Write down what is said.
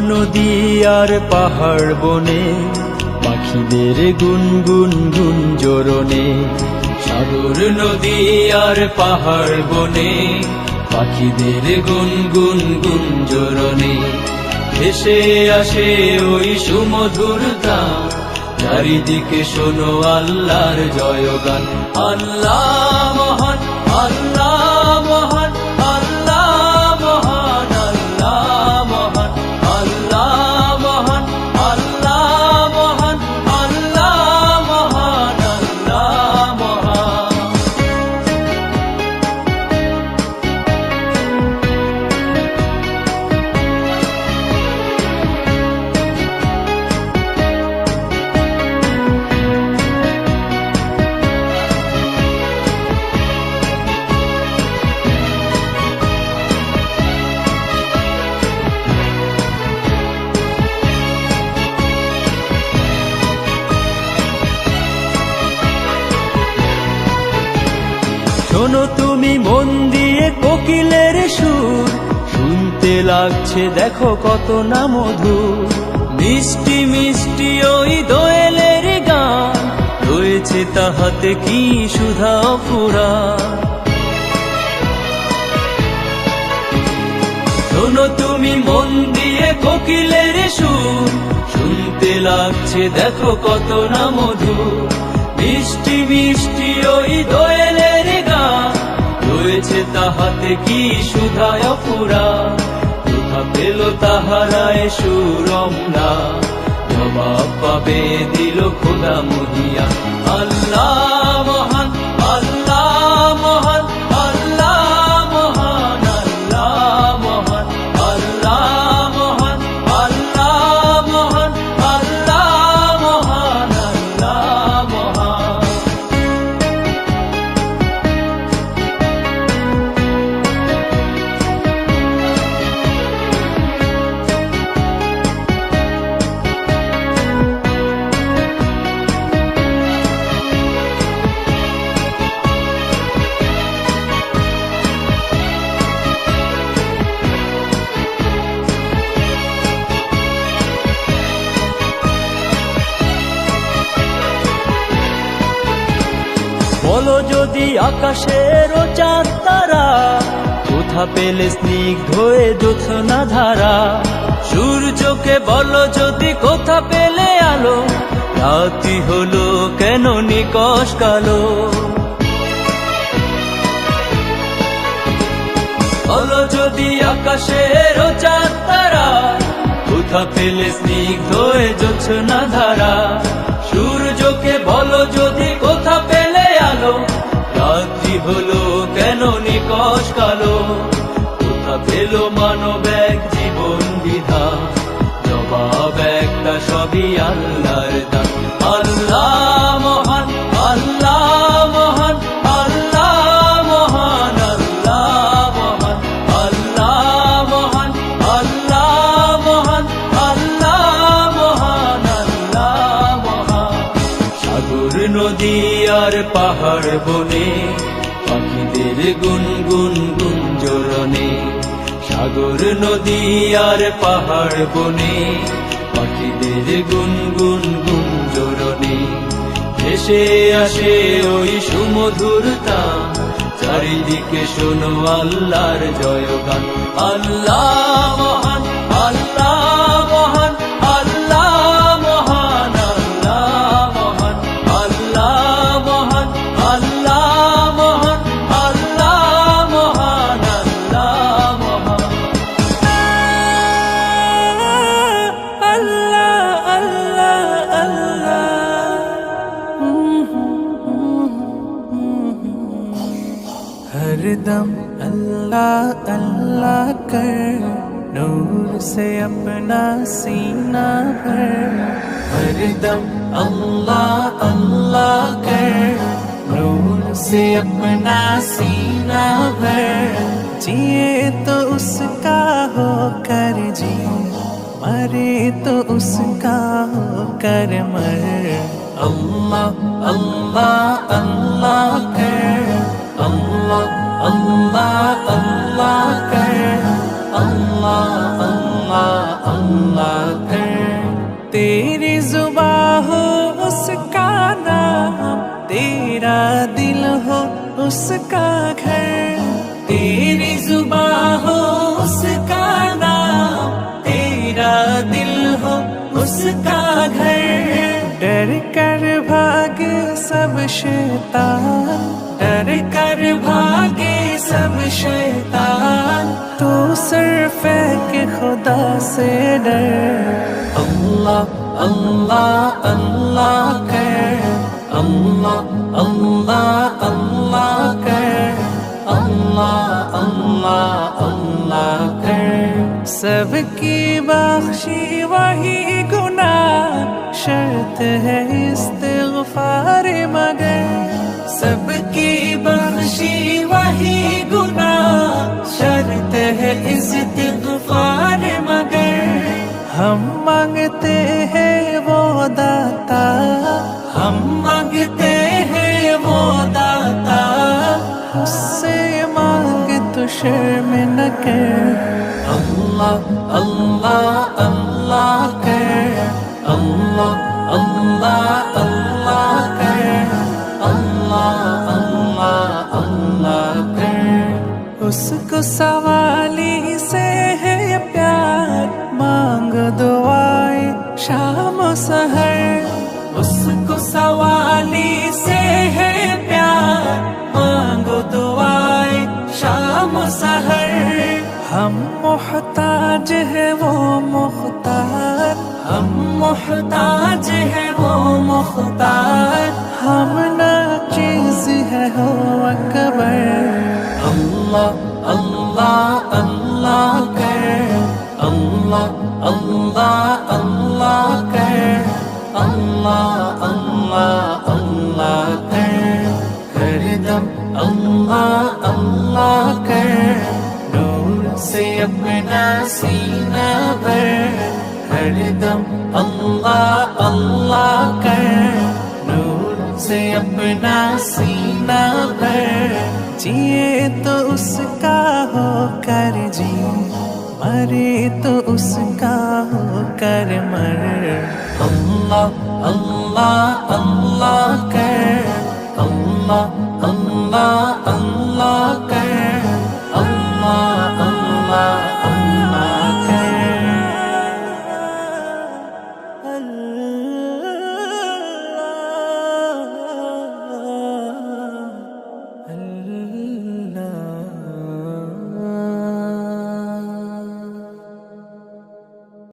নদী আর পাহাড় বনে, পাখিদের গুনগুন গুঞ্জরণে। সাগর নদী আর পাহাড় বনে, পাখিদের গুনগুন গুঞ্জরণে। ভেসে আসে ওই সুমধুর গান, চারিদিকে শোনো আল্লাহর জয়গান। আল্লাহ মহান, আল্লাহ মহান, আল্লাহ মহান, আল্লাহ মহান, আল্লাহ মহান, আল্লাহ মহান, আল্লাহ মহান, আল্লাহ মহান। শোনো তুমি মন দিয়ে কোকিলের সুর, শুনতে লাগছে দেখো কত না মধুর। মিষ্টি মিষ্টি ওই দোয়েলের গান, রয়েছে তাহাতে কি সুধা অফুরান। শোনো তুমি মন দিয়ে কোকিলের সুর, শুনতে লাগছে দেখো কত না মধুর। মিষ্টি মিষ্টি ওই দোয়েলের গান, রয়েছে তাহাতে কি সুধা অফুরান। কোথা পেল তাহারায় সুরমরা, জবাব পাবে দিল খোদা মহিয়া। আল্লাহ মহান, আল্লাহ মহান, আল্লাহ মহান, আল্লাহ মহান, আল্লাহ মহান, আল্লাহ মহান, আল্লাহ মহান, আল্লাহ মহান। বলো যদি আকাশের চাঁদ তারা, কোথা পেলে স্নিগ্ধ হয়ে জ্যোৎস্না ধারা। সূর্যকে বলো যদি কোথা পেলে আলো, রাতি হলো কেন নিকষ কালো। বলো যদি আকাশের চাঁদ তারা, কোথা পেলে স্নিগ্ধ হয়ে জ্যোৎস্না ধারা। সূর্যকে বলো যদি কোথা পেলে আলো, রাত্রি হলো কেন নিকষ কালো। কোথা পেল মানব এক জীবন বিধান, জবাব একটা সবই আল্লাহর দান। আল্লাহ মহান, আল্লাহ মহান, আল্লাহ মহান, আল্লাহ মহান, আল্লাহ মহান, আল্লাহ মহান, আল্লাহ মহান, আল্লাহ মহান। সাগর নদী আর পাহাড় বনে, পাখিদের গুনগুন গুঞ্জরণে। সাগর নদী আর পাহাড় বনে, পাখিদের গুনগুন গুঞ্জরণে। ভেসে আসে ওই সুমধুর তান, চারিদিকে শোনো আল্লাহর জয়গান। আল্লাহ মহান, আল্লাহ মহান, আল্লাহ মহান, আল্লাহ মহান, আল্লাহ মহান, আল্লাহ মহান, আল্লাহ মহান, আল্লাহ মহান। আল্লাহ আল্লাহ আল্লাহ, हरदम अल्लाह अल्लाह कर, नूर से अपना सीना भर। हरदम अल्लाह अल्लाह कर, नूर से अपना सीना भर। जिए तो उसका हो कर जी, मरे तो उसका हो कर मर। अल्लाह अल्लाह अल्लाह कर, अल्लाह अल्लाह अल्लाह कर, अल्लाह अल्लाह अल्लाह। तेरा दिल हो उसका घर, तेरी जुबां हो उसका नाम, तेरा दिल हो उसका घर। डर कर भागे सब शैतान, डर कर भागे सब शैतान, तू सर फेंक खुदा से डर। अल्लाह अल्लाह अल्लाह कर, अल्लाह अल्लाह अल्लाह कर, अल्लाह अल्लाह अल्लाह कर। सबकी बख्शी वही गुनाह, शर्त है इस्तिग़फ़ार मगर, सबकी बख्शी वही गुनाह, शर्त है इस्तिग़फ़ार मगर। हम मांगते हैं वो दाता, हम मांगते हैं वो दाता, उससे मांग तो शर्म न कर। अल्लाह अल्लाह अल्लाह कर, अल्लाह अल्लाह अल्लाह कर, अल्लाह अल्लाह अल्लाह कर। उसको सवाली से है प्यार, मांग दुआएं शाम सहर, उसको सवाली से है प्यार, मांगो दुआएं शाम सहर। हम मुहताज है वो मुख्तार, हम मुहताज है वो मुख्तार, हम ना चीज है हो अकबर। अल्लाह अल्लाह अल्लाह कर, अल्लाह अल्लाह अल्लाह कर, अल्लाह अल्लाह अल्लाह कर। कर दम अल्लाह अल्लाह कर, नूर से अपना सीना भर। हर दम अल्लाह अल्लाह कर, नूर से अपना सीना भर। जिए तो उसका हो कर जी, मरे तो उसका हो कर मर। अल्लाह अल्लाह अल्लाह कर, अल्लाह अल्लाह अल्लाह